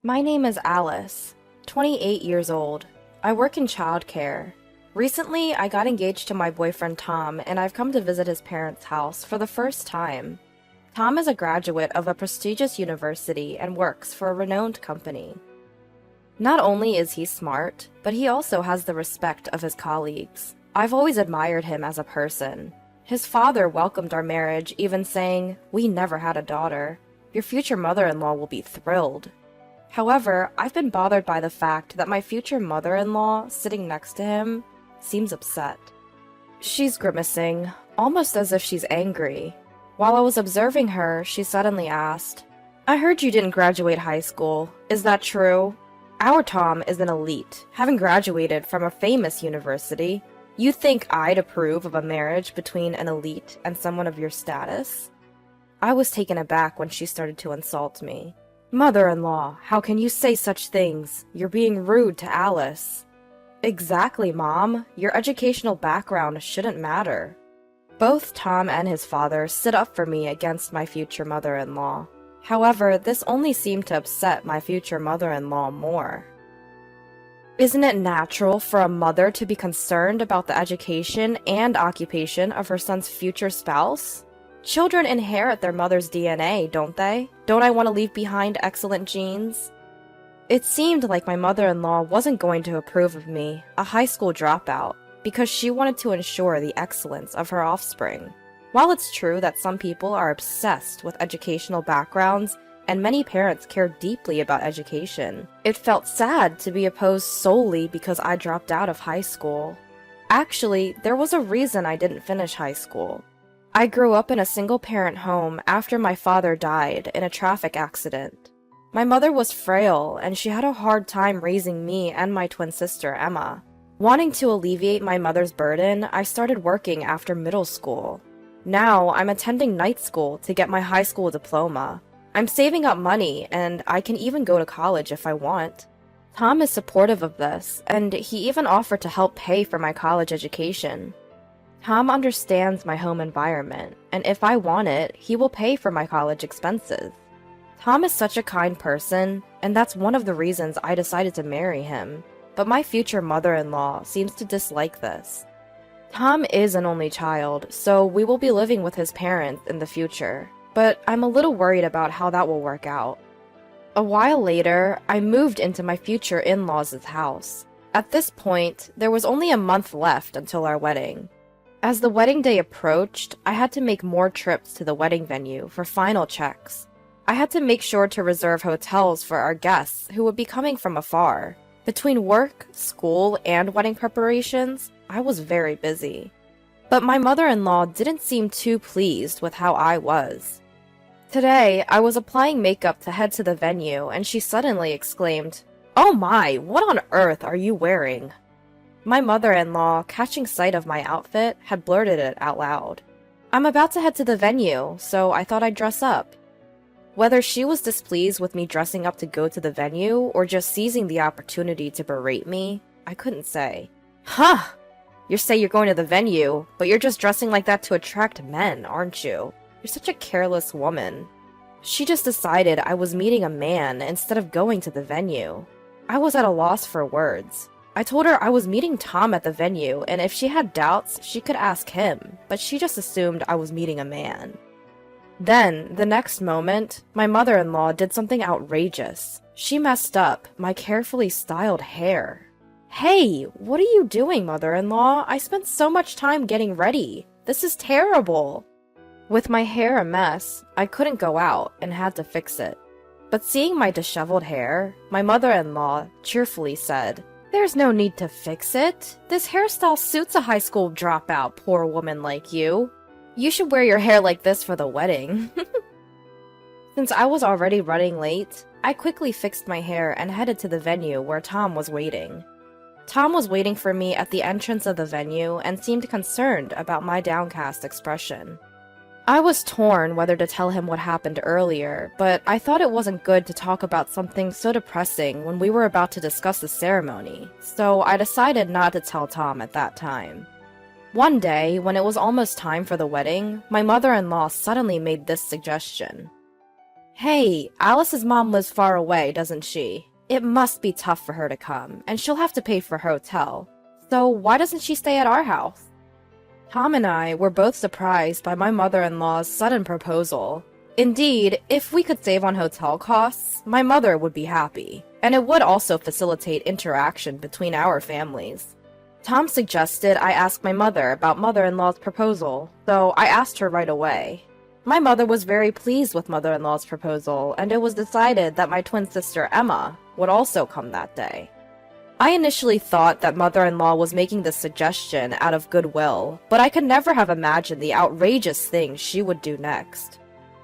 My name is Alice, 28 years old. I work in childcare. Recently, I got engaged to my boyfriend Tom, and I've come to visit his parents' house for the first time. Tom is a graduate of a prestigious university and works for a renowned company. Not only is he smart, but he also has the respect of his colleagues. I've always admired him as a person. His father welcomed our marriage, even saying, "We never had a daughter. Your future mother-in-law will be thrilled." However, I've been bothered by the fact that my future mother-in-law, sitting next to him, seems upset. She's grimacing, almost as if she's angry. While I was observing her, she suddenly asked, "I heard you didn't graduate high school. Is that true? Our Tom is an elite, having graduated from a famous university. You think I'd approve of a marriage between an elite and someone of your status?" I was taken aback when she started to insult me. "Mother-in-law, how can you say such things? You're being rude to Alice." "Exactly, Mom. Your educational background shouldn't matter." Both Tom and his father stood up for me against my future mother-in-law. However, this only seemed to upset my future mother-in-law more. Isn't it natural for a mother to be concerned about the education and occupation of her son's future spouse? Children inherit their mother's DNA, don't they? Don't I want to leave behind excellent genes? It seemed like my mother-in-law wasn't going to approve of me, a high school dropout, because she wanted to ensure the excellence of her offspring. While it's true that some people are obsessed with educational backgrounds, and many parents care deeply about education, it felt sad to be opposed solely because I dropped out of high school. Actually, there was a reason I didn't finish high school. I grew up in a single-parent home after my father died in a traffic accident. My mother was frail, and she had a hard time raising me and my twin sister, Emma. Wanting to alleviate my mother's burden, I started working after middle school. Now, I'm attending night school to get my high school diploma. I'm saving up money, and I can even go to college if I want. Tom is supportive of this, and he even offered to help pay for my college education. Tom understands my home environment, and if I want it, he will pay for my college expenses. Tom is such a kind person, and that's one of the reasons I decided to marry him, but my future mother-in-law seems to dislike this. Tom is an only child, so we will be living with his parents in the future, but I'm a little worried about how that will work out. A while later, I moved into my future in-laws' house. At this point, there was only a month left until our wedding. As the wedding day approached, I had to make more trips to the wedding venue for final checks. I had to make sure to reserve hotels for our guests who would be coming from afar. Between work, school, and wedding preparations, I was very busy. But my mother-in-law didn't seem too pleased with how I was. Today, I was applying makeup to head to the venue, and she suddenly exclaimed, "Oh my, what on earth are you wearing?" My mother-in-law, catching sight of my outfit, had blurted it out loud. "I'm about to head to the venue, so I thought I'd dress up." Whether she was displeased with me dressing up to go to the venue, or just seizing the opportunity to berate me, I couldn't say. "Huh! You say you're going to the venue, but you're just dressing like that to attract men, aren't you? You're such a careless woman." She just decided I was meeting a man instead of going to the venue. I was at a loss for words. I told her I was meeting Tom at the venue, and if she had doubts, she could ask him, but she just assumed I was meeting a man. Then, the next moment, my mother-in-law did something outrageous. She messed up my carefully styled hair. "Hey, what are you doing, mother-in-law? I spent so much time getting ready. This is terrible." With my hair a mess, I couldn't go out and had to fix it. But seeing my disheveled hair, my mother-in-law cheerfully said, "There's no need to fix it. This hairstyle suits a high school dropout, poor woman like you. You should wear your hair like this for the wedding." Since I was already running late, I quickly fixed my hair and headed to the venue where Tom was waiting. Tom was waiting for me at the entrance of the venue and seemed concerned about my downcast expression. I was torn whether to tell him what happened earlier, but I thought it wasn't good to talk about something so depressing when we were about to discuss the ceremony, so I decided not to tell Tom at that time. One day, when it was almost time for the wedding, my mother-in-law suddenly made this suggestion. Hey, Alice's mom lives far away, doesn't she? It must be tough for her to come, and she'll have to pay for her hotel. So why doesn't she stay at our house? Tom and I were both surprised by my mother-in-law's sudden proposal. Indeed, if we could save on hotel costs, my mother would be happy, and it would also facilitate interaction between our families. Tom suggested I ask my mother about mother-in-law's proposal, so I asked her right away. My mother was very pleased with mother-in-law's proposal, and it was decided that my twin sister Emma would also come that day. I initially thought that mother-in-law was making this suggestion out of goodwill, but I could never have imagined the outrageous thing she would do next.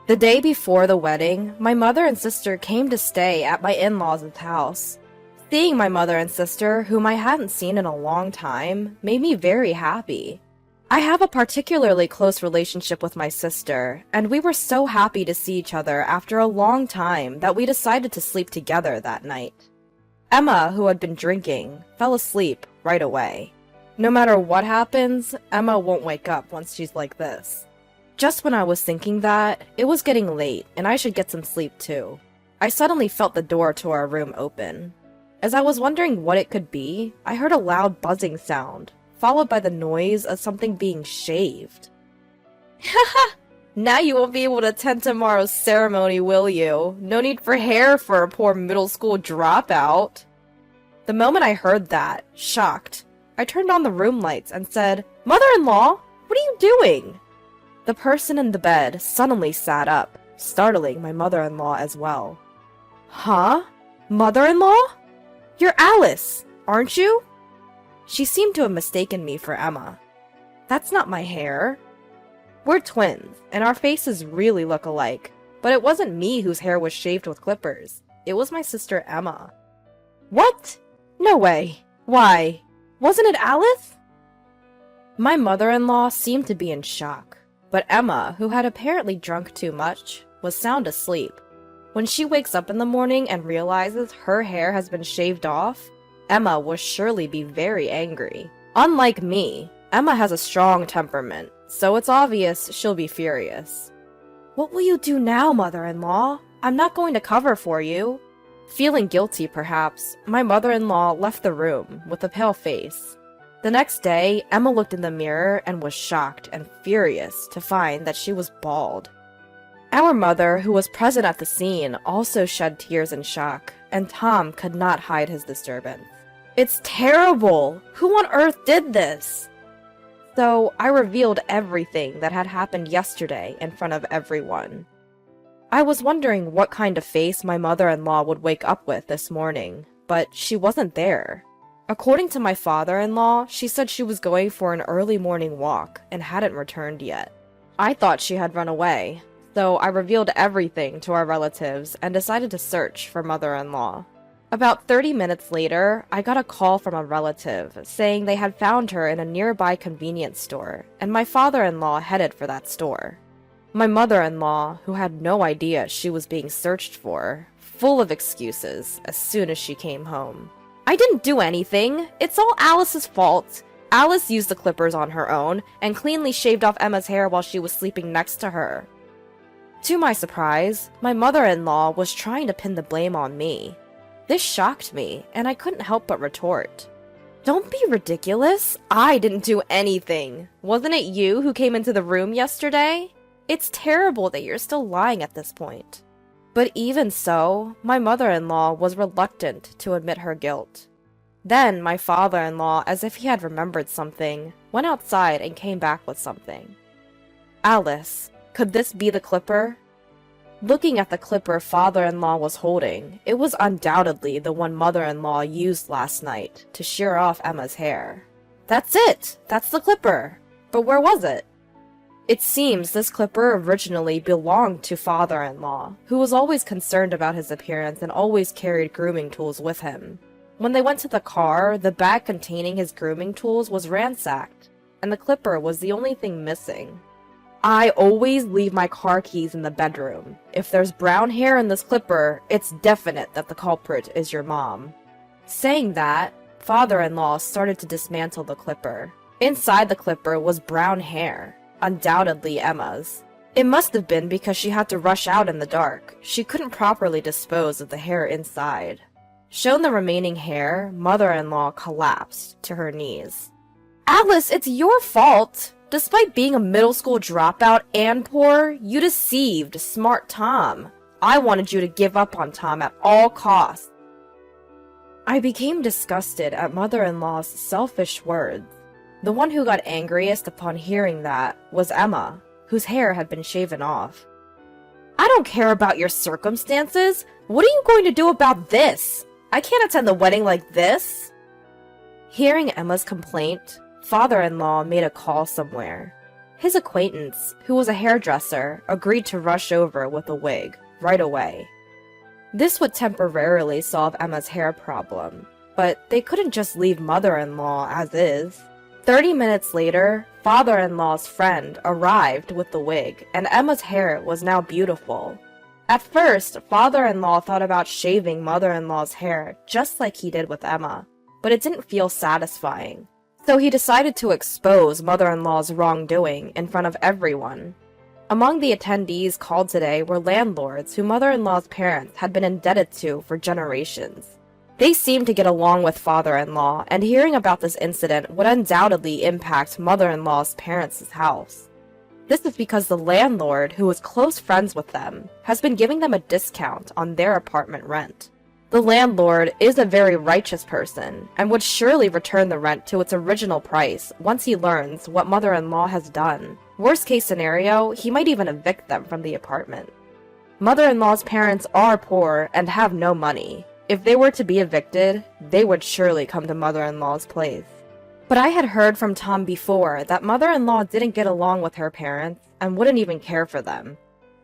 The day before the wedding, my mother and sister came to stay at my in-laws' house. Seeing my mother and sister, whom I hadn't seen in a long time, made me very happy. I have a particularly close relationship with my sister, and we were so happy to see each other after a long time that we decided to sleep together that night. Emma, who had been drinking, fell asleep right away. No matter what happens, Emma won't wake up once she's like this. Just when I was thinking that, it was getting late and I should get some sleep too. I suddenly felt the door to our room open. As I was wondering what it could be, I heard a loud buzzing sound, followed by the noise of something being shaved. Haha! Now you won't be able to attend tomorrow's ceremony, will you? No need for hair for a poor middle school dropout. The moment I heard that, shocked, I turned on the room lights and said, "Mother-in-law, what are you doing?" The person in the bed suddenly sat up, startling my mother-in-law as well. Huh? Mother-in-law? You're Alice, aren't you? She seemed to have mistaken me for Emma. That's not my hair. We're twins, and our faces really look alike, but it wasn't me whose hair was shaved with clippers. It was my sister Emma. What? No way. Why? Wasn't it Alice? My mother-in-law seemed to be in shock, but Emma, who had apparently drunk too much, was sound asleep. When she wakes up in the morning and realizes her hair has been shaved off, Emma will surely be very angry. Unlike me, Emma has a strong temperament, so it's obvious she'll be furious. What will you do now, mother-in-law? I'm not going to cover for you. Feeling guilty, perhaps, my mother-in-law left the room with a pale face. The next day, Emma looked in the mirror and was shocked and furious to find that she was bald. Our mother, who was present at the scene, also shed tears in shock, and Tom could not hide his disturbance. It's terrible! Who on earth did this? So I revealed everything that had happened yesterday in front of everyone. I was wondering what kind of face my mother-in-law would wake up with this morning, but she wasn't there. According to my father-in-law, she said she was going for an early morning walk and hadn't returned yet. I thought she had run away, so I revealed everything to our relatives and decided to search for mother-in-law. About 30 minutes later, I got a call from a relative saying they had found her in a nearby convenience store, and my father-in-law headed for that store. My mother-in-law, who had no idea she was being searched for, full of excuses as soon as she came home. I didn't do anything. It's all Alice's fault. Alice used the clippers on her own and cleanly shaved off Emma's hair while she was sleeping next to her. To my surprise, my mother-in-law was trying to pin the blame on me. This shocked me, and I couldn't help but retort. Don't be ridiculous. I didn't do anything. Wasn't it you who came into the room yesterday? It's terrible that you're still lying at this point. But even so, my mother-in-law was reluctant to admit her guilt. Then my father-in-law, as if he had remembered something, went outside and came back with something. Alice, could this be the clipper? Looking at the clipper father-in-law was holding, it was undoubtedly the one mother-in-law used last night to shear off Emma's hair. That's it! That's the clipper! But where was it? It seems this clipper originally belonged to father-in-law, who was always concerned about his appearance and always carried grooming tools with him. When they went to the car, the bag containing his grooming tools was ransacked, and the clipper was the only thing missing. I always leave my car keys in the bedroom. If there's brown hair in this clipper, it's definite that the culprit is your mom. Saying that, father-in-law started to dismantle the clipper. Inside the clipper was brown hair, undoubtedly Emma's. It must have been because she had to rush out in the dark. She couldn't properly dispose of the hair inside. Shown the remaining hair, mother-in-law collapsed to her knees. Alice, it's your fault! Despite being a middle school dropout and poor, you deceived smart Tom. I wanted you to give up on Tom at all costs. I became disgusted at mother-in-law's selfish words. The one who got angriest upon hearing that was Emma, whose hair had been shaven off. I don't care about your circumstances. What are you going to do about this? I can't attend the wedding like this. Hearing Emma's complaint, father-in-law made a call somewhere. His acquaintance, who was a hairdresser, agreed to rush over with a wig right away. This would temporarily solve Emma's hair problem, but they couldn't just leave mother-in-law as is. 30 minutes later, father-in-law's friend arrived with the wig, and Emma's hair was now beautiful. At first, father-in-law thought about shaving mother-in-law's hair just like he did with Emma, but it didn't feel satisfying. So he decided to expose mother-in-law's wrongdoing in front of everyone. Among the attendees called today were landlords who mother-in-law's parents had been indebted to for generations. They seemed to get along with father-in-law, and hearing about this incident would undoubtedly impact mother-in-law's parents' house. This is because the landlord, who was close friends with them, has been giving them a discount on their apartment rent. The landlord is a very righteous person, and would surely return the rent to its original price once he learns what mother-in-law has done. Worst case scenario, he might even evict them from the apartment. Mother-in-law's parents are poor and have no money. If they were to be evicted, they would surely come to mother-in-law's place. But I had heard from Tom before that mother-in-law didn't get along with her parents and wouldn't even care for them.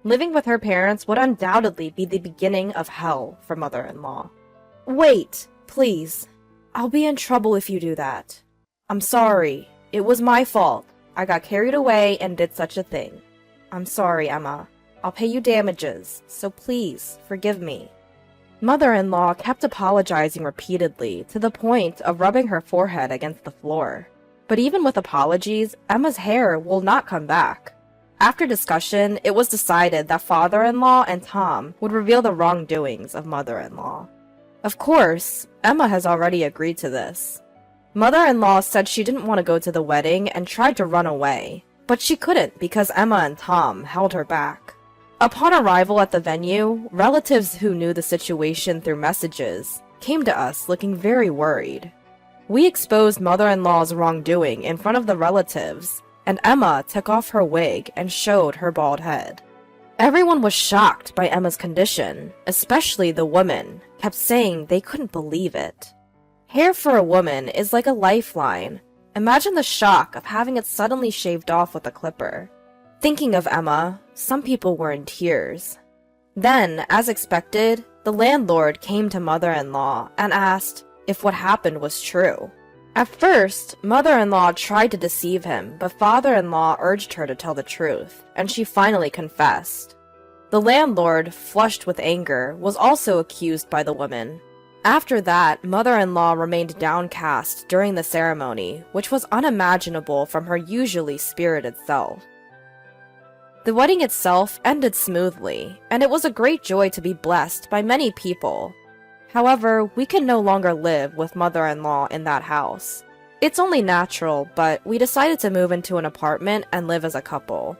Living with her parents would undoubtedly be the beginning of hell for mother-in-law. Wait, please. I'll be in trouble if you do that. I'm sorry. It was my fault. I got carried away and did such a thing. I'm sorry, Emma. I'll pay you damages, so please forgive me. Mother-in-law kept apologizing repeatedly to the point of rubbing her forehead against the floor. But even with apologies, Emma's hair will not come back. After discussion, it was decided that father-in-law and Tom would reveal the wrongdoings of mother-in-law. Of course, Emma has already agreed to this. Mother-in-law said she didn't want to go to the wedding and tried to run away, but she couldn't because Emma and Tom held her back. Upon arrival at the venue, relatives who knew the situation through messages came to us looking very worried. We exposed mother-in-law's wrongdoing in front of the relatives, and Emma took off her wig and showed her bald head. Everyone was shocked by Emma's condition, especially the women, kept saying they couldn't believe it. Hair for a woman is like a lifeline. Imagine the shock of having it suddenly shaved off with a clipper. Thinking of Emma, some people were in tears. Then, as expected, the landlord came to mother-in-law and asked if what happened was true. At first, mother-in-law tried to deceive him, but father-in-law urged her to tell the truth, and she finally confessed. The landlord, flushed with anger, was also accused by the woman. After that, mother-in-law remained downcast during the ceremony, which was unimaginable from her usually spirited self. The wedding itself ended smoothly, and it was a great joy to be blessed by many people. However, we can no longer live with mother-in-law in that house. It's only natural, but we decided to move into an apartment and live as a couple.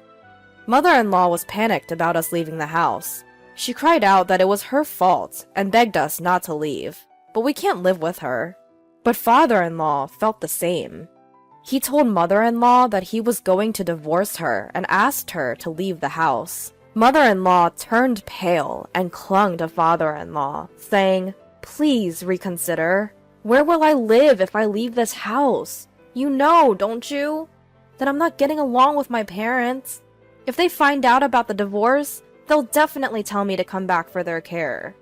Mother-in-law was panicked about us leaving the house. She cried out that it was her fault and begged us not to leave, but we can't live with her. But father-in-law felt the same. He told mother-in-law that he was going to divorce her and asked her to leave the house. Mother-in-law turned pale and clung to father-in-law, saying, "Please reconsider. Where will I live if I leave this house? You know, don't you? That I'm not getting along with my parents. If they find out about the divorce, they'll definitely tell me to come back for their care."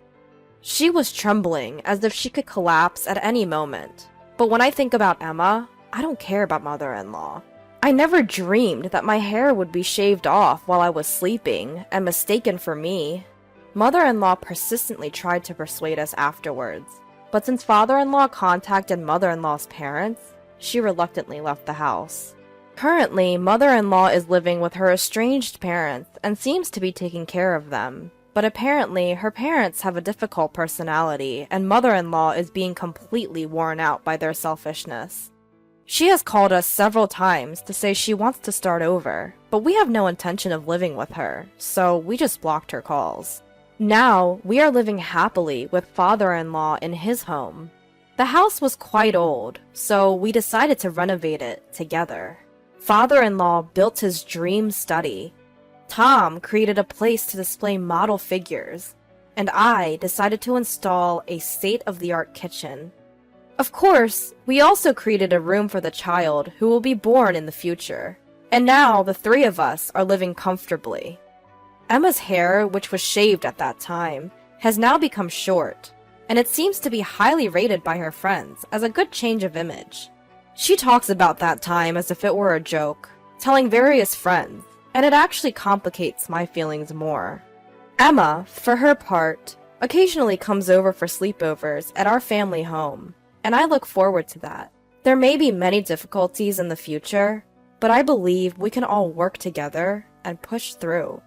She was trembling as if she could collapse at any moment. But when I think about Emma, I don't care about mother-in-law. I never dreamed that my hair would be shaved off while I was sleeping and mistaken for me. Mother-in-law persistently tried to persuade us afterwards, but since father-in-law contacted mother-in-law's parents, she reluctantly left the house. Currently, mother-in-law is living with her estranged parents and seems to be taking care of them. But apparently, her parents have a difficult personality, and mother-in-law is being completely worn out by their selfishness. She has called us several times to say she wants to start over, but we have no intention of living with her, so we just blocked her calls. Now, we are living happily with father-in-law in his home. The house was quite old, so we decided to renovate it together. Father-in-law built his dream study. Tom created a place to display model figures, and I decided to install a state-of-the-art kitchen. Of course, we also created a room for the child who will be born in the future. And now the three of us are living comfortably. Emma's hair, which was shaved at that time, has now become short, and it seems to be highly rated by her friends as a good change of image. She talks about that time as if it were a joke, telling various friends, and it actually complicates my feelings more. Emma, for her part, occasionally comes over for sleepovers at our family home, and I look forward to that. There may be many difficulties in the future, but I believe we can all work together and push through.